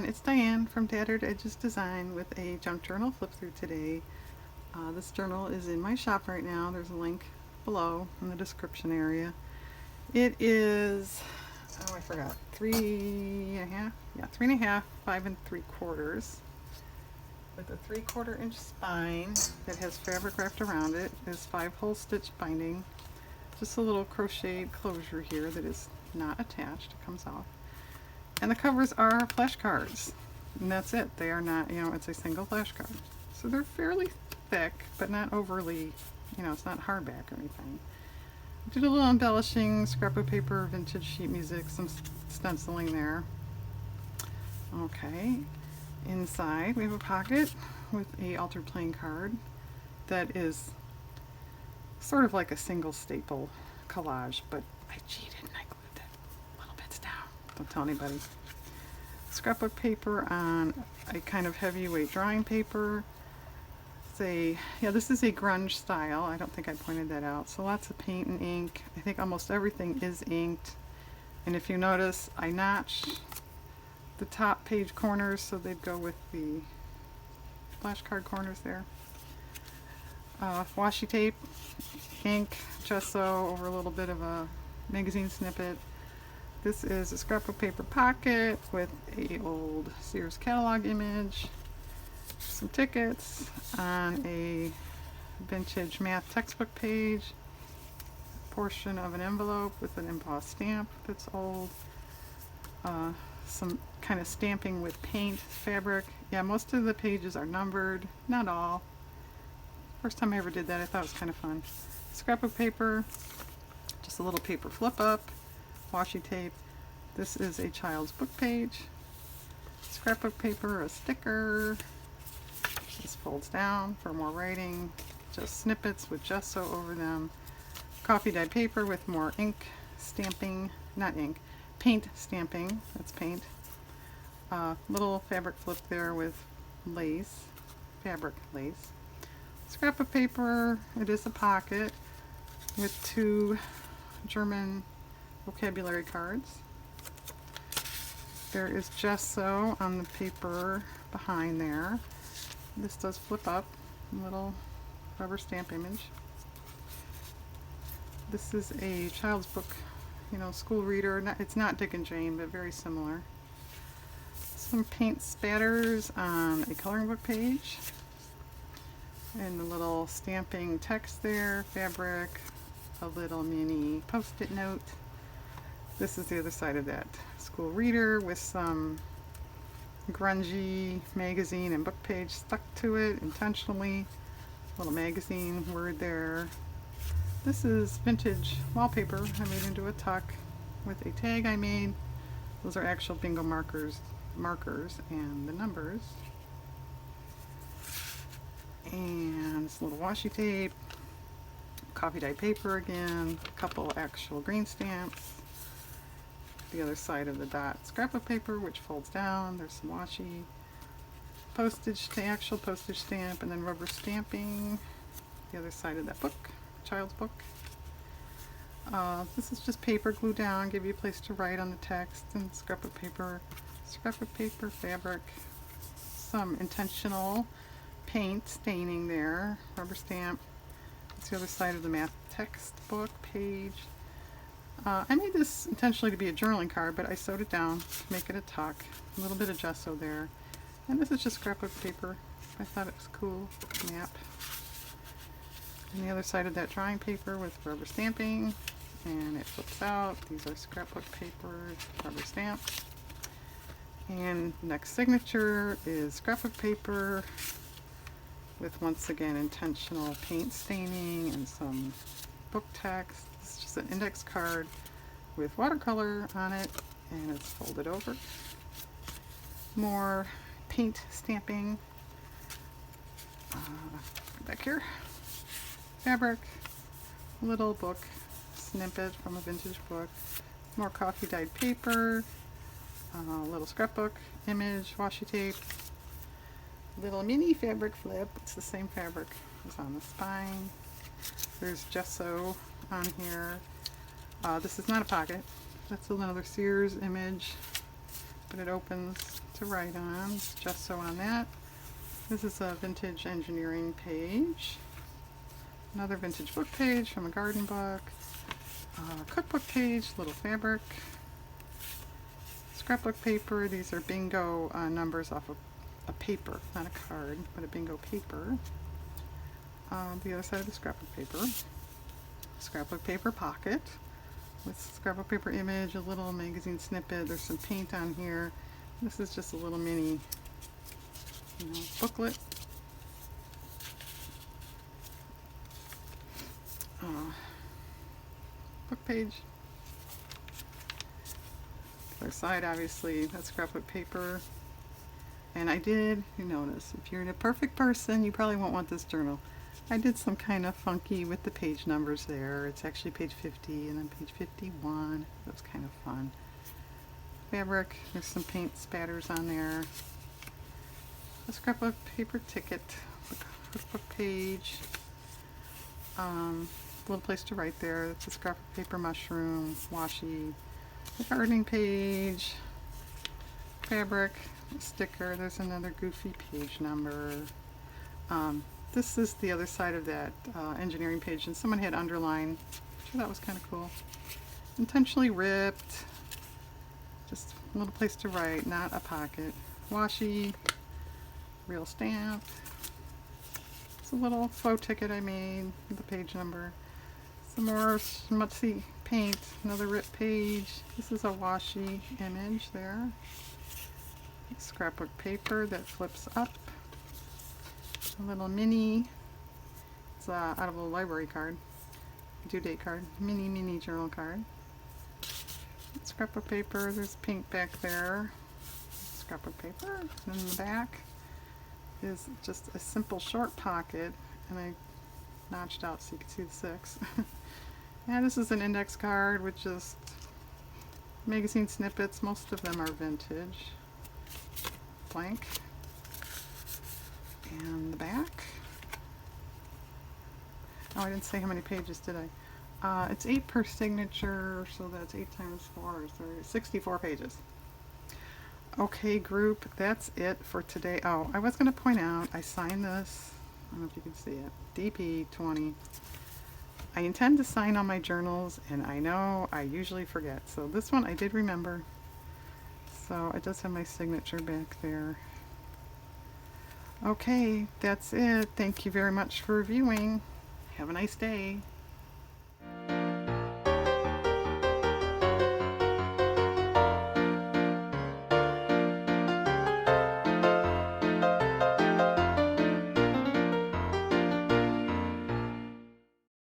it's Diane from Tattered Edges Design with a junk journal flip through today. This journal is in my shop right now. There's a link below in the description area. It is, oh I forgot, 3.5, yeah, 3.5, 5 3/4, with a 3/4 inch spine that has fabric wrapped around it. There's 5-hole stitch binding. Just a little crocheted closure here that is not attached, it comes off. And the covers are flashcards, and that's it. They are not, it's a single flashcard. So they're fairly thick, but not overly, it's not hardback or anything. I did a little embellishing, scrapbook paper, vintage sheet music, some stenciling there. Okay, inside we have a pocket with a altered playing card that is sort of like a single staple collage, but I cheated and I glued the little bits down. Don't tell anybody. Scrapbook paper on a kind of heavyweight drawing paper. This is a grunge style. I don't think I pointed that out. So lots of paint and ink. I think almost everything is inked. And if you notice, I notch the top page corners so they'd go with the flashcard corners there. Washi tape, ink, gesso over a little bit of a magazine snippet. This is a scrapbook paper pocket with a old Sears catalog image, some tickets on a vintage math textbook page, a portion of an envelope with an embossed stamp that's old, some kind of stamping with paint, fabric. Yeah, most of the pages are numbered, not all. First time I ever did that, I thought it was kind of fun. Scrapbook paper, just a little paper flip up, washi tape. This is a child's book page. Scrapbook paper, a sticker. This folds down for more writing. Just snippets with gesso over them. Coffee dyed paper with more ink stamping, not ink, paint stamping. That's paint. Little fabric flip there with lace, fabric lace. Scrapbook paper, it is a pocket with 2 German vocabulary cards. There is gesso on the paper behind there. This does flip up, a little rubber stamp image. This is a child's book, school reader. It's not Dick and Jane, but very similar. Some paint spatters on a coloring book page. And the little stamping text there, fabric, a little mini post-it note. This is the other side of that school reader with some grungy magazine and book page stuck to it intentionally. Little magazine word there. This is vintage wallpaper I made into a tuck with a tag I made. Those are actual bingo markers and the numbers. And this little washi tape, coffee dyed paper again, a couple actual green stamps, the other side of the dot scrapbook paper which folds down, there's some washi, postage, the actual postage stamp, and then rubber stamping, the other side of that book, child's book. This is just paper glued down, give you a place to write on the text, and scrapbook paper, fabric, some intentional paint staining there, rubber stamp. That's the other side of the math textbook page. I made this intentionally to be a journaling card, but I sewed it down to make it a tuck. A little bit of gesso there. And this is just scrapbook paper. I thought it was cool. Map. And the other side of that drawing paper with rubber stamping. And it flips out. These are scrapbook paper, rubber stamp. And next signature is scrapbook paper with, once again, intentional paint staining and some book text. It's just an index card with watercolor on it, and it's folded over. More paint stamping. Back here. Fabric. Little book snippet from a vintage book. More coffee dyed paper. Little scrapbook image, washi tape. Little mini fabric flip. It's the same fabric as on the spine. There's gesso on here. This is not a pocket. That's another Sears image, but it opens to write on. Gesso on that. This is a vintage engineering page. Another vintage book page from a garden book. Cookbook page, little fabric. Scrapbook paper. These are bingo numbers off of a paper, not a card, but a bingo paper. The other side of the scrapbook paper. Scrapbook paper pocket with scrapbook paper image, a little magazine snippet. There's some paint on here. This is just a little mini, booklet. Book page. The other side, obviously, that's scrapbook paper. And I did, you notice, if you're a perfect person, you probably won't want this journal. I did some kind of funky with the page numbers there. It's actually page 50 and then page 51. That was kind of fun. Fabric, there's some paint spatters on there. A scrapbook paper ticket, cookbook page. Little place to write there. It's a scrapbook paper mushroom, washi. The gardening page, fabric, sticker. There's another goofy page number. This is the other side of that engineering page, and someone had underlined, which I thought was kind of cool. Intentionally ripped. Just a little place to write, not a pocket. Washi, real stamp. It's a little faux ticket I made with the page number. Some more smutsy paint, another ripped page. This is a washi image there. Scrapbook paper that flips up. A little mini, it's out of a library card, due date card, mini journal card. Scrapbook paper, there's pink back there. Scrapbook paper, and in the back is just a simple short pocket, and I notched out so you can see the 6. And this is an index card with just magazine snippets. Most of them are vintage. Blank. And the back. Oh, I didn't say how many pages, did I? It's 8 per signature, so that's 8 times 4 is 64 pages. Okay, group, that's it for today. Oh, I was going to point out, I signed this. I don't know if you can see it. DP20. I intend to sign on my journals, and I know I usually forget. So this one I did remember. So it does have my signature back there. Okay, that's it. Thank you very much for viewing. Have a nice day.